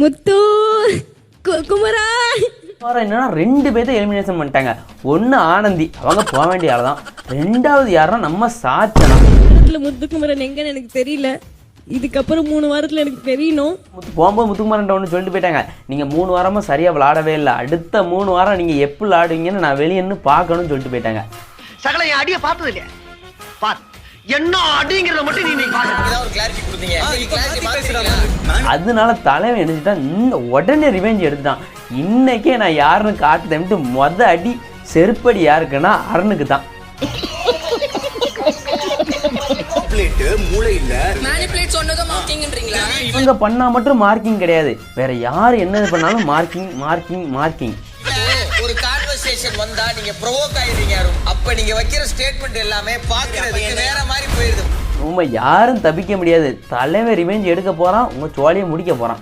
முத்து குமரா என்னன்னா 2 பேர்த்த எலிமினேஷன் பண்ணிட்டாங்க. ஒன்று ஆனந்தி, அவங்க போக வேண்டிய ஆள் தான். 2வது யாருன்னா நம்ம சாச்சனா. முத்துக்குமரன் எங்கன்னு எனக்கு தெரியல. இதுக்கப்புறம் 3 வாரத்தில் எனக்கு தெரியணும். போகும்போது முத்துக்குமரன் ஒன்று சொல்லிட்டு போயிட்டாங்க, நீங்கள் 3 வாரமாக சரியாக விளாடவே இல்லை, அடுத்த 3 வாரம் நீங்கள் எப்படி விளாடுவீங்கன்னு நான் வெளியே நின்று பார்க்கணும்னு சொல்லிட்டு போயிட்டாங்க. சகல என் அடியை பார்த்தது இல்லையா? என்ன அடிங்கிறத மட்டும் நீங்க அதனால தலைவன் எடுத்துட்டான். உடனே ரிவெஞ்ச் எடுத்துட்டான். இன்னைக்கே நான் யாருன்னு காட்டுதேன்ட்டு மொத அடி செருப்படி யாருக்குன்னா அருணுக்கு தான். இவங்க பண்ணா மட்டும் மார்க்கிங் கிடையாது, வேற யார் என்ன பண்ணாலும் மார்க்கிங் மார்க்கிங் மார்க்கிங். ஒரு கான்வர்சேஷன் வந்தா நீங்க ப்ரோவோக் ஆயிடுறீங்க. அப்ப நீங்க வைக்கிற ஸ்டேட்மெண்ட் எல்லாமே பாக்குறதுக்கு வேற மாதிரி போயிடுது. யாரும் தப்பிக்க முடியாது. தலைவன் ரிவெஞ்ச் எடுக்க போறான், உங்க சோழியை முடிக்க போறான்.